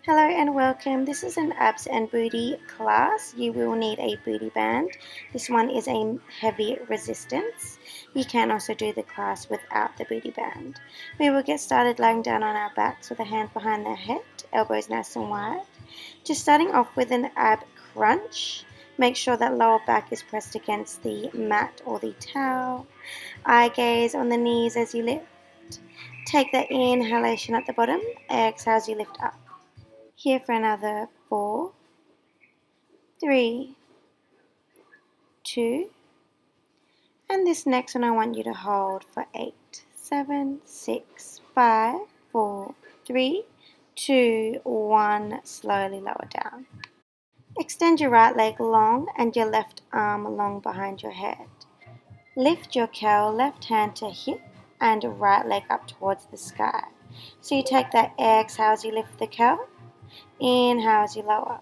Hello and welcome. This is an abs and booty class. You will need a booty band. This one is a heavy resistance. You can also do the class without the booty band. We will get started lying down on our backs with a hand behind the head, elbows nice and wide. Just starting off with an ab crunch. Make sure that lower back is pressed against the mat or the towel. Eye gaze on the knees as you lift. Take that inhalation at the bottom. Exhale as you lift up. Here for another 4, 3, 2, and this next one I want you to hold for 8, 7, 6, 5, 4, 3, 2, 1, slowly lower down. Extend your right leg long and your left arm long behind your head. Lift your curl, left hand to hip and right leg up towards the sky. So you take that exhale as you lift the curl, inhale as you lower.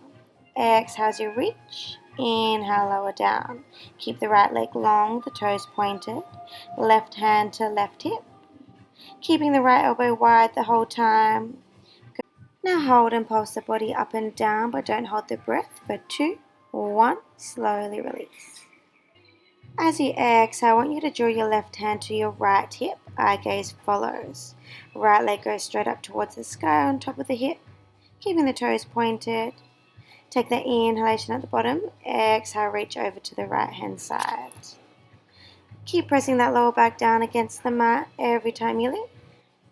Exhale as you reach, inhale, lower down. Keep the right leg long, the toes pointed, left hand to left hip, keeping the right elbow wide the whole time. Now hold and pulse the body up and down, but don't hold the breath for 2, 1, slowly release. As you exhale, I want you to draw your left hand to your right hip, eye gaze follows. Right leg goes straight up towards the sky on top of the hip, keeping the toes pointed. Take that inhalation at the bottom, exhale, reach over to the right hand side. Keep pressing that lower back down against the mat every time you lift.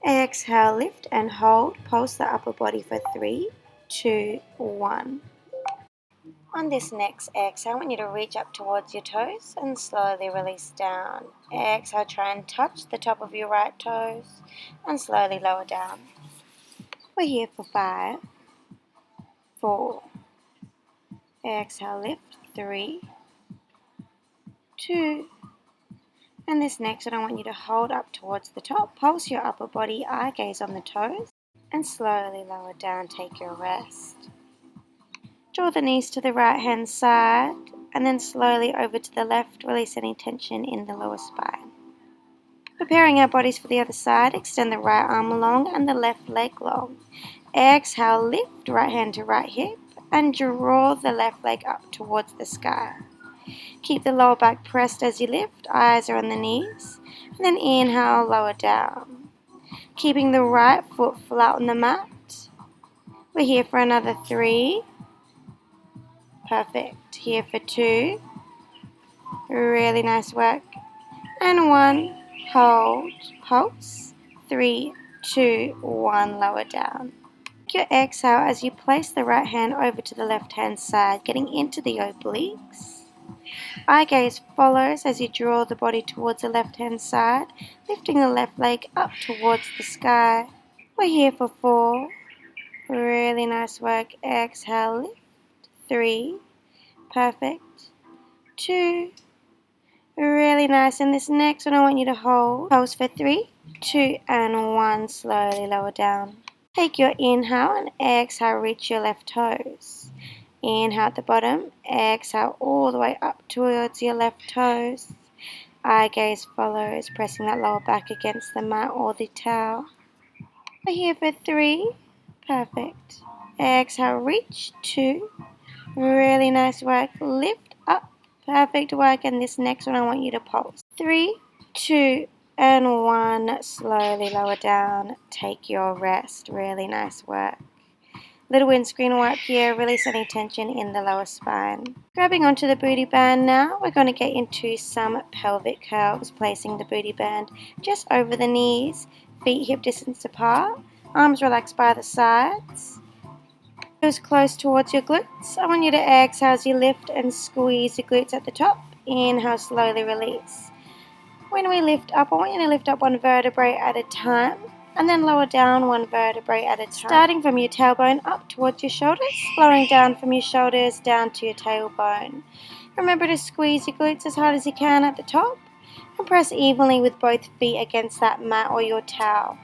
Exhale, lift and hold, pulse the upper body for 3, 2, 1. On this next exhale, I want you to reach up towards your toes and slowly release down. Exhale, try and touch the top of your right toes and slowly lower down. We're here for 5, 4, exhale, lift, 3, 2, and this next one I want you to hold up towards the top, pulse your upper body, eye gaze on the toes, and slowly lower down, take your rest. Draw the knees to the right hand side, and then slowly over to the left, release any tension in the lower spine. Preparing our bodies for the other side, extend the right arm long and the left leg long. Exhale, lift, right hand to right hip, and draw the left leg up towards the sky. Keep the lower back pressed as you lift, eyes are on the knees, and then inhale, lower down. Keeping the right foot flat on the mat. We're here for another 3. Perfect. Here for 2. Really nice work. And 1. Hold. Pulse. 3, 2, 1. Lower down. Take your exhale as you place the right hand over to the left hand side, getting into the obliques. Eye gaze follows as you draw the body towards the left hand side, lifting the left leg up towards the sky. We're here for 4. Really nice work. Exhale, lift. 3. Perfect. 2. Really nice. And this next one I want you to hold. Pulse for 3, 2, and 1. Slowly lower down. Take your inhale and exhale, reach your left toes. Inhale at the bottom, exhale all the way up towards your left toes. Eye gaze follows, pressing that lower back against the mat or the towel. We're here for 3. Perfect. Exhale, reach. 2. Really nice work. Lift up. Perfect work. And this next one I want you to pulse. 3, 2, and 1. Slowly lower down. Take your rest. Really nice work. Little windscreen wipe here, release any tension in the lower spine. Grabbing onto the booty band now, we're going to get into some pelvic curls, placing the booty band just over the knees, feet hip distance apart, arms relaxed by the sides. Heels close towards your glutes. I want you to exhale as you lift and squeeze your glutes at the top. Inhale, slowly release. When we lift up, I want you to lift up one vertebrae at a time, and then lower down one vertebrae at a time. Starting from your tailbone up towards your shoulders, flowing down from your shoulders down to your tailbone. Remember to squeeze your glutes as hard as you can at the top, and press evenly with both feet against that mat or your towel.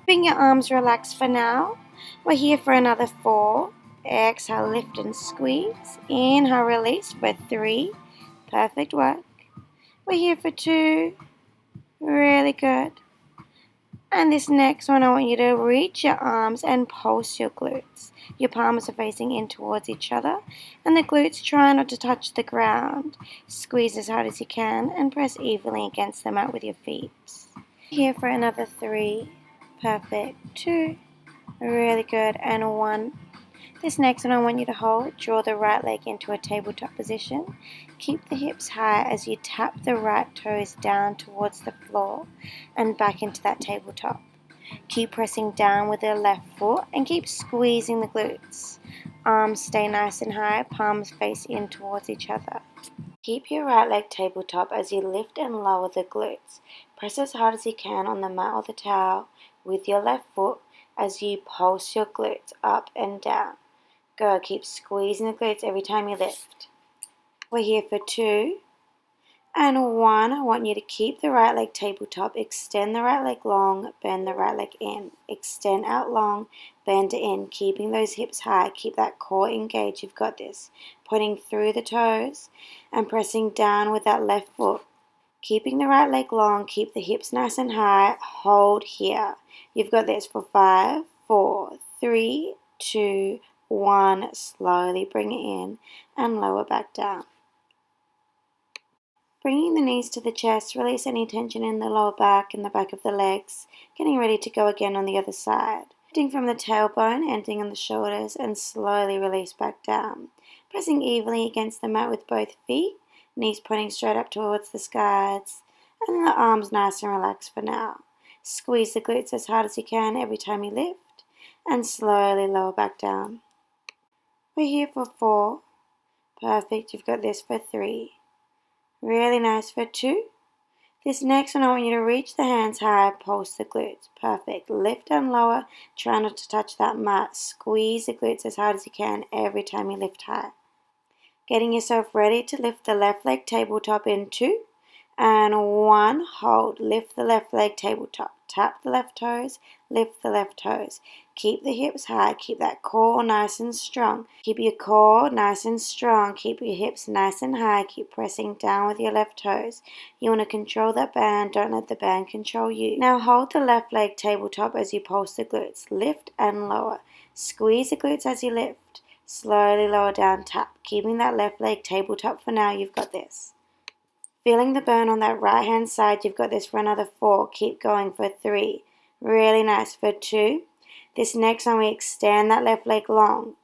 Keeping your arms relaxed for now, we're here for another 4. Exhale, lift and squeeze. Inhale, release for 3. Perfect work. We're here for 2. Really good. And this next one, I want you to reach your arms and pulse your glutes. Your palms are facing in towards each other, and the glutes try not to touch the ground. Squeeze as hard as you can and press evenly against the mat with your feet. Here for another 3. Perfect. 2. Really good. And 1. This next one I want you to hold. Draw the right leg into a tabletop position. Keep the hips high as you tap the right toes down towards the floor and back into that tabletop. Keep pressing down with the left foot and keep squeezing the glutes. Arms stay nice and high, palms face in towards each other. Keep your right leg tabletop as you lift and lower the glutes. Press as hard as you can on the mat or the towel with your left foot as you pulse your glutes up and down. Go, keep squeezing the glutes every time you lift. We're here for 2 and 1. I want you to keep the right leg tabletop, extend the right leg long, bend the right leg in. Extend out long, bend in, keeping those hips high. Keep that core engaged. You've got this. Pointing through the toes and pressing down with that left foot. Keeping the right leg long, keep the hips nice and high. Hold here. You've got this for 5, 4, 3, 2, 1. Slowly bring it in and lower back down. Bringing the knees to the chest, release any tension in the lower back and the back of the legs. Getting ready to go again on the other side. Lifting from the tailbone, ending on the shoulders, and slowly release back down. Pressing evenly against the mat with both feet, knees pointing straight up towards the skies, and the arms nice and relaxed for now. Squeeze the glutes as hard as you can every time you lift, and slowly lower back down. We're here for 4. Perfect, you've got this for 3. Really nice for 2. This next one, I want you to reach the hands high, pulse the glutes. Perfect. Lift and lower. Try not to touch that mat. Squeeze the glutes as hard as you can every time you lift high. Getting yourself ready to lift the left leg tabletop in 2 and 1. Hold. Lift the left leg tabletop. Tap the left toes. Lift the left toes. Keep the hips high. Keep that core nice and strong. Keep your core nice and strong. Keep your hips nice and high. Keep pressing down with your left toes. You want to control that band. Don't let the band control you. Now hold the left leg tabletop as you pulse the glutes. Lift and lower. Squeeze the glutes as you lift. Slowly lower down, tap. Keeping that left leg tabletop for now. You've got this. Feeling the burn on that right hand side, you've got this for another 4. Keep going for 3. Really nice for 2. This next one, we extend that left leg long.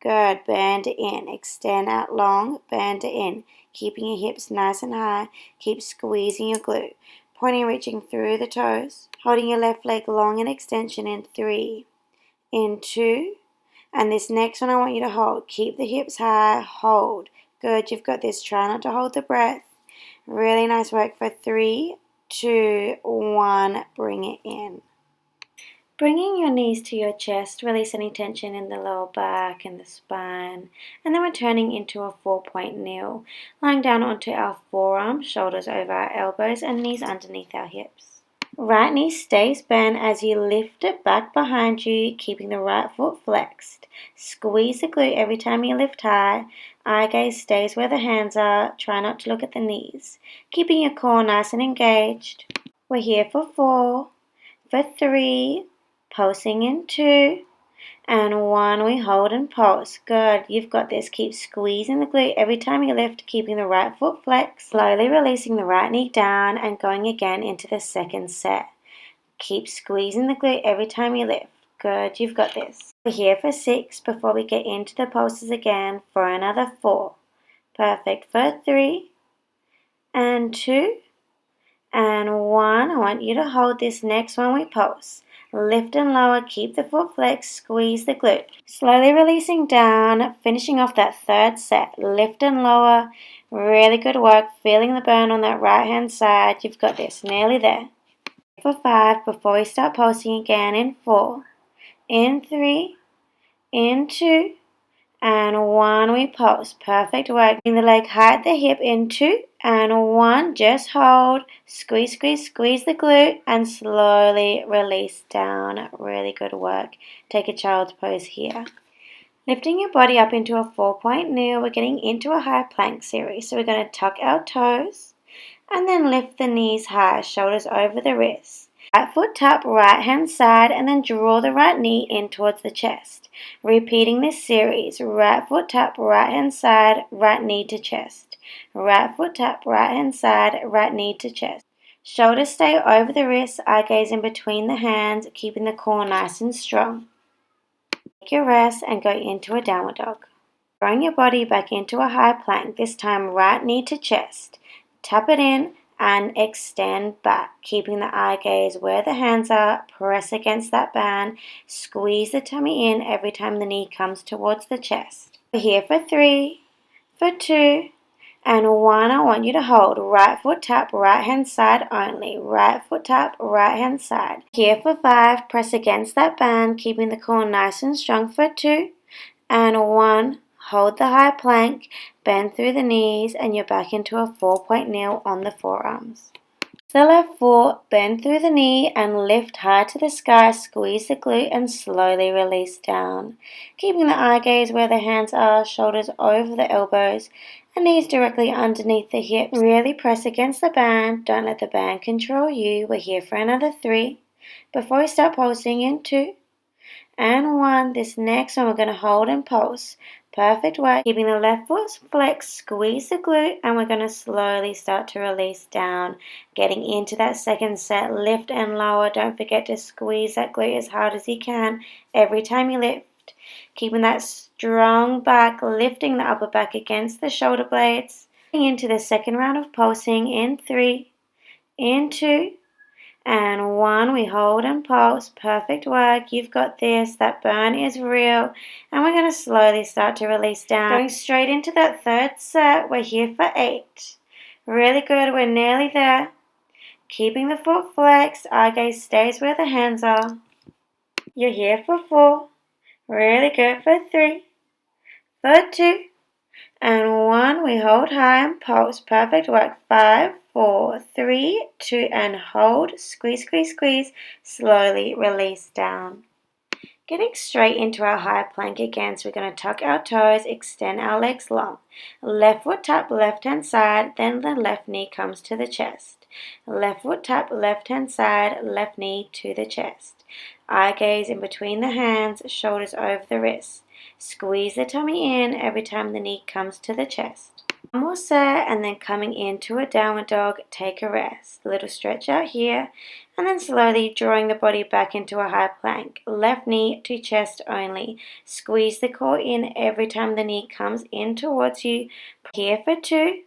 Good, bend it in. Extend out long, bend it in. Keeping your hips nice and high. Keep squeezing your glute. Pointing, reaching through the toes. Holding your left leg long in extension in 3, in 2. And this next one I want you to hold. Keep the hips high, hold. Good, you've got this. Try not to hold the breath. Really nice work for 3, 2, 1. Bring it in. Bringing your knees to your chest, release any tension in the lower back and the spine. And then we're turning into a 4-point kneel, lying down onto our forearms, shoulders over our elbows, and knees underneath our hips. Right knee stays bent as you lift it back behind you, keeping the right foot flexed. Squeeze the glute every time you lift high. Eye gaze stays where the hands are. Try not to look at the knees. Keeping your core nice and engaged. We're here for 4, for 3, pulsing in 2, and 1. We hold and pulse. Good, you've got this. Keep squeezing the glute every time you lift, keeping the right foot flexed. Slowly releasing the right knee down and going again into the second set. Keep squeezing the glute every time you lift. Good, you've got this. We're here for 6 before we get into the pulses again for another 4. Perfect for 3, and 2, and 1. I want you to hold this next one. We pulse. Lift and lower, keep the foot flexed, squeeze the glute. Slowly releasing down, finishing off that third set. Lift and lower, really good work. Feeling the burn on that right hand side. You've got this, nearly there. For 5 before we start pulsing again in 4, in 3, in 2, and 1. We pulse. Perfect work. Bring the leg high at the hip in 2, and 1. Just hold. Squeeze, squeeze, squeeze the glute, and slowly release down. Really good work. Take a child's pose here. Lifting your body up into a 4-point kneel, we're getting into a high plank series. So we're going to tuck our toes, and then lift the knees high, shoulders over the wrists. Right foot tap, right hand side, and then draw the right knee in towards the chest. Repeating this series, right foot tap, right hand side, right knee to chest. Right foot tap, right hand side, right knee to chest. Shoulders stay over the wrists, eye gaze in between the hands, keeping the core nice and strong. Take your rest and go into a downward dog. Throwing your body back into a high plank, this time right knee to chest. Tap it in and extend back, keeping the eye gaze where the hands are. Press against that band. Squeeze the tummy in every time the knee comes towards the chest. We're here for 3, for 2, and 1. I want you to hold. Right foot tap, right hand side only. Right foot tap, right hand side. Here for 5. Press against that band, keeping the core nice and strong for 2, and 1. Hold the high plank, bend through the knees, and you're back into a 4-point kneel on the forearms. The left foot, bend through the knee and lift high to the sky. Squeeze the glute and slowly release down. Keeping the eye gaze where the hands are, shoulders over the elbows, and knees directly underneath the hips. Really press against the band. Don't let the band control you. We're here for another 3. Before we start pulsing in 2, and 1. This next one we're going to hold and pulse. Perfect work. Keeping the left foot flexed, squeeze the glute, and we're going to slowly start to release down. Getting into that second set, lift and lower. Don't forget to squeeze that glute as hard as you can every time you lift. Keeping that strong back, lifting the upper back against the shoulder blades. Into the second round of pulsing in 3, in 2, and 1. We hold and pulse. Perfect work. You've got this. That burn is real. And we're going to slowly start to release down. Going straight into that third set. We're here for 8. Really good. We're nearly there. Keeping the foot flexed. Eye gaze stays where the hands are. You're here for 4. Really good for 3. For 2. And 1. We hold high and pulse. Perfect work. 5, 4, 3, 2, and hold. Squeeze, squeeze, squeeze. Slowly release down. Getting straight into our high plank again, so we're going to tuck our toes, extend our legs long. Left foot tap, left hand side, then the left knee comes to the chest. Left foot tap, left hand side, left knee to the chest. Eye gaze in between the hands, shoulders over the wrists. Squeeze the tummy in every time the knee comes to the chest. One more set, and then coming into a downward dog, take a rest. A little stretch out here, and then slowly drawing the body back into a high plank. Left knee to chest only. Squeeze the core in every time the knee comes in towards you. Here for 2,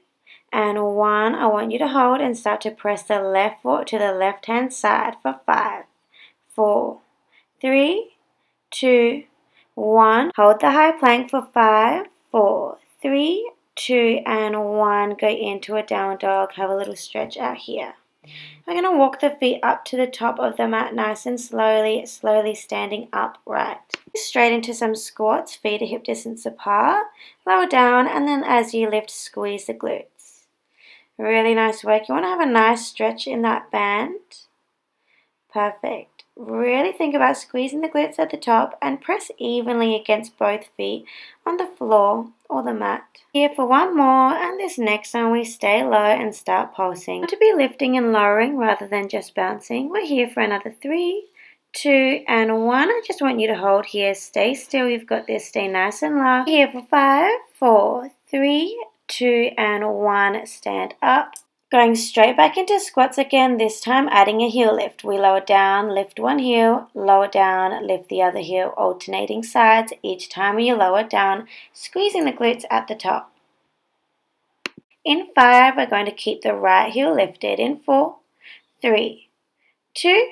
and 1. I want you to hold and start to press the left foot to the left hand side for 5, 4, 3, 2, 1. Hold the high plank for 5, 4, 3, 2, and 1. Go into a downward dog. Have a little stretch out here. We're going to walk the feet up to the top of the mat nice and slowly, slowly standing upright. Straight into some squats, feet are hip distance apart. Lower down, and then as you lift, squeeze the glutes. Really nice work. You want to have a nice stretch in that band. Perfect. Really think about squeezing the glutes at the top and press evenly against both feet on the floor or the mat. Here for one more, and this next one we stay low and start pulsing. To be lifting and lowering rather than just bouncing. We're here for another 3, 2, and 1. I just want you to hold here. Stay still. You've got this. Stay nice and low. Here for 5, 4, 3, 2, and 1. Stand up. Going straight back into squats again, this time adding a heel lift. We lower down, lift one heel, lower down, lift the other heel, alternating sides. Each time you lower down, squeezing the glutes at the top. In 5, we're going to keep the right heel lifted. In 4, 3, 2,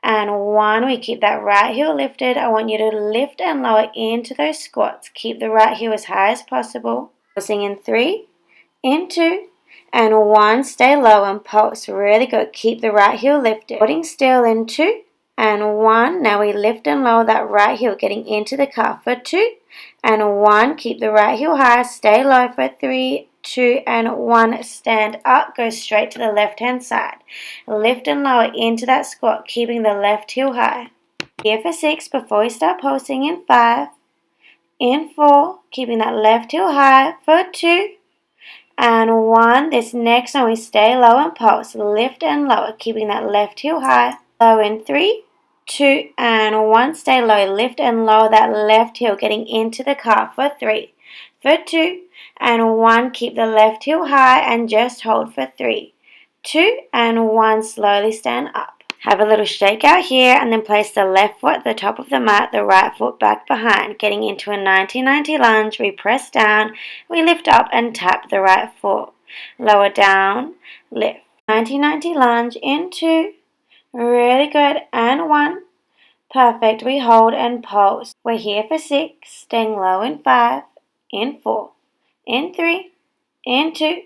and 1. We keep that right heel lifted. I want you to lift and lower into those squats. Keep the right heel as high as possible. Pulsing in 3, in 2, and 1. Stay low and pulse. Really good. Keep the right heel lifted. Holding still in 2 and 1. Now we lift and lower that right heel, getting into the calf for 2 and 1. Keep the right heel high. Stay low for 3, 2, and 1. Stand up. Go straight to the left hand side. Lift and lower into that squat, keeping the left heel high. Here for 6 before we start pulsing. In 5, in 4, keeping that left heel high for 2 and 1. This next one we stay low and pulse. Lift and lower, keeping that left heel high. Low in 3, 2, and 1. Stay low. Lift and lower that left heel, getting into the calf for 3, for 2, and 1. Keep the left heel high and just hold for 3, 2, and 1. Slowly stand up. Have a little shake out here and then place the left foot at the top of the mat, the right foot back behind. Getting into a 90-90 lunge, we press down, we lift up and tap the right foot. Lower down, lift. 90-90 lunge into, really good, and 1. Perfect, we hold and pulse. We're here for 6, staying low in 5, in 4, in 3, in 2,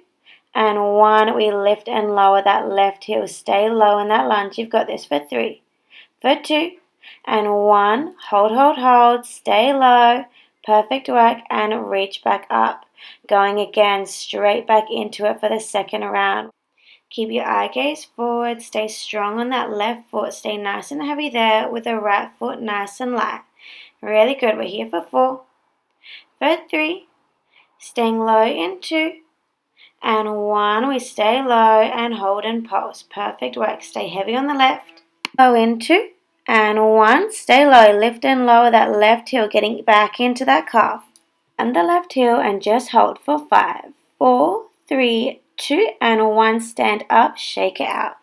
and 1. We lift and lower that left heel. Stay low in that lunge. You've got this for 3, for 2, and 1. Hold, hold, hold. Stay low. Perfect work. And reach back up. Going again straight back into it for the second round. Keep your eye gaze forward. Stay strong on that left foot. Stay nice and heavy there with the right foot nice and light. Really good. We're here for 4, for 3, staying low in 2, and 1. We stay low and hold and pulse. Perfect work. Stay heavy on the left. Low in 2, and 1. Stay low. Lift and lower that left heel, getting back into that calf. And the left heel, and just hold for 5, 4, 3, 2, and 1. Stand up. Shake it out.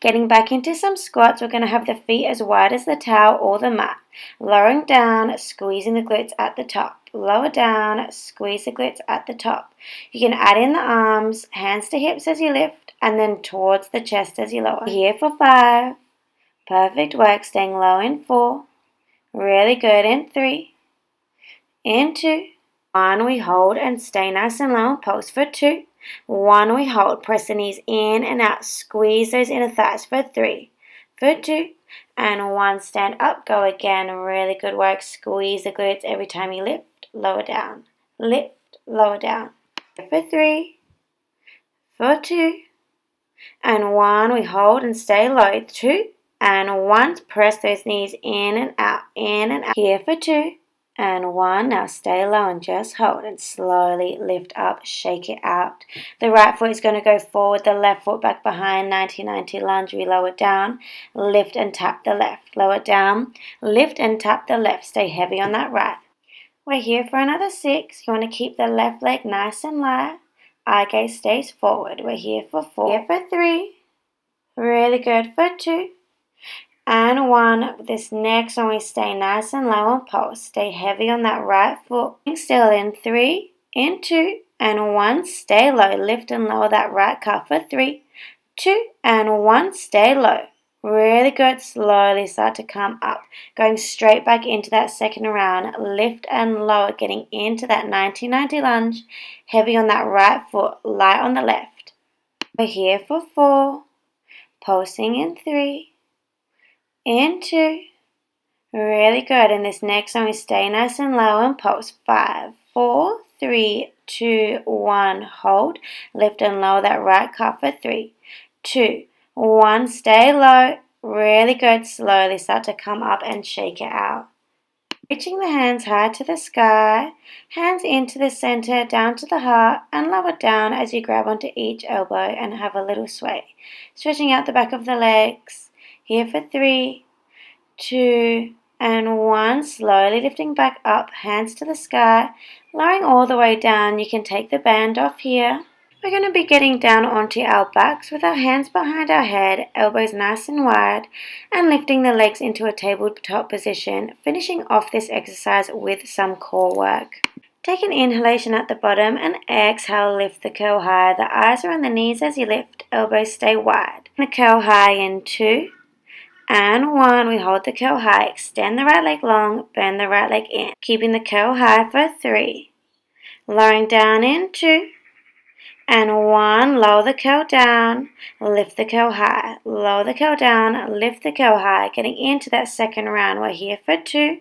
Getting back into some squats, we're going to have the feet as wide as the towel or the mat. Lowering down, squeezing the glutes at the top. Lower down, squeeze the glutes at the top. You can add in the arms, hands to hips as you lift, and then towards the chest as you lower. Here for 5. Perfect work. Staying low in 4. Really good in 3. In 2. 1. We hold and stay nice and low. Pulse for 2. 1. We hold. Press the knees in and out. Squeeze those inner thighs for 3, for 2, and 1. Stand up. Go again. Really good work. Squeeze the glutes every time you lift. Lower down. Lift. Lower down. For 3, for 2, and 1. We hold and stay low. 2, and 1. Press those knees in and out. In and out. Here for 2. And 1. Now stay low and just hold and slowly lift up, shake it out. The right foot is going to go forward, the left foot back behind, 90-90 lunge. We lower down, lift and tap the left. Lower down, lift and tap the left. Stay heavy on that right. We're here for another 6. You want to keep the left leg nice and light. Eye gaze stays forward. We're here for 4. Here for 3. Really good for 2. And 1. This next one, we stay nice and low and pulse. Stay heavy on that right foot. Still in 3, in 2, and 1. Stay low. Lift and lower that right calf for 3, 2, and 1. Stay low. Really good. Slowly start to come up. Going straight back into that second round. Lift and lower. Getting into that 90-90 lunge. Heavy on that right foot. Light on the left. We're here for 4. Pulsing in 3. In 2. Really good. And this next one, we stay nice and low and pulse. 5, 4, 3, 2, 1. Hold. Lift and lower that right calf for 3, 2, 1. Stay low. Really good. Slowly start to come up and shake it out. Reaching the hands high to the sky. Hands into the center, down to the heart, and lower down as you grab onto each elbow and have a little sway. Stretching out the back of the legs. Here for 3, 2, and 1. Slowly lifting back up, hands to the sky, lowering all the way down. You can take the band off here. We're going to be getting down onto our backs with our hands behind our head, elbows nice and wide, and lifting the legs into a tabletop position, finishing off this exercise with some core work. Take an inhalation at the bottom and exhale, lift the curl high. The eyes are on the knees as you lift, elbows stay wide. The curl high in 2, and 1. We hold the curl high, extend the right leg long, bend the right leg in. Keeping the curl high for 3. Lowering down in 2, and 1. Lower the curl down, lift the curl high. Lower the curl down, lift the curl high. Getting into that second round. We're here for 2,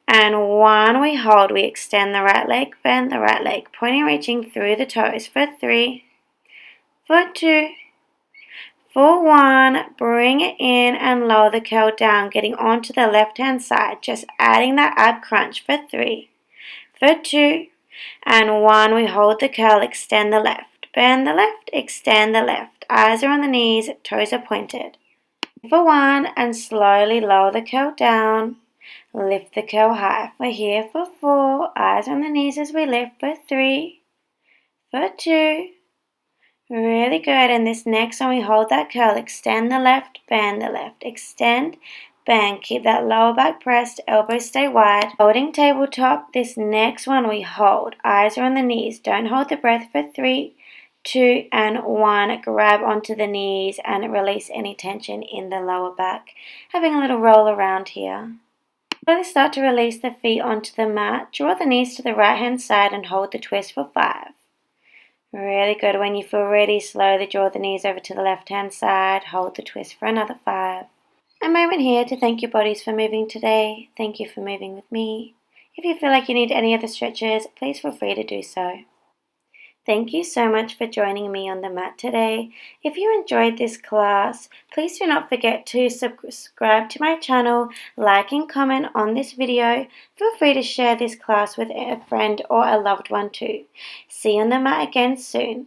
and 1. We hold, we extend the right leg, bend the right leg, pointing, reaching through the toes for 3, for 2, for 1, bring it in and lower the curl down, getting onto the left-hand side, just adding that ab crunch for 3, for 2, and 1. We hold the curl, extend the left, bend the left, extend the left. Eyes are on the knees, toes are pointed. For 1 and slowly lower the curl down. Lift the curl high. We're here for 4. Eyes on the knees as we lift for 3, for 2. Really good. And this next one, we hold that curl. Extend the left, bend the left. Extend, bend. Keep that lower back pressed. Elbows stay wide. Holding tabletop. This next one, we hold. Eyes are on the knees. Don't hold the breath for 3, 2, and 1. Grab onto the knees and release any tension in the lower back. Having a little roll around here. Slowly start to release the feet onto the mat. Draw the knees to the right hand side and hold the twist for 5. Really good. When you feel ready, slowly draw the knees over to the left hand side. Hold the twist for another 5. A moment here to thank your bodies for moving today. Thank you for moving with me. If you feel like you need any other stretches, please feel free to do so. Thank you so much for joining me on the mat today. If you enjoyed this class, please do not forget to subscribe to my channel, like and comment on this video. Feel free to share this class with a friend or a loved one too. See you on the mat again soon.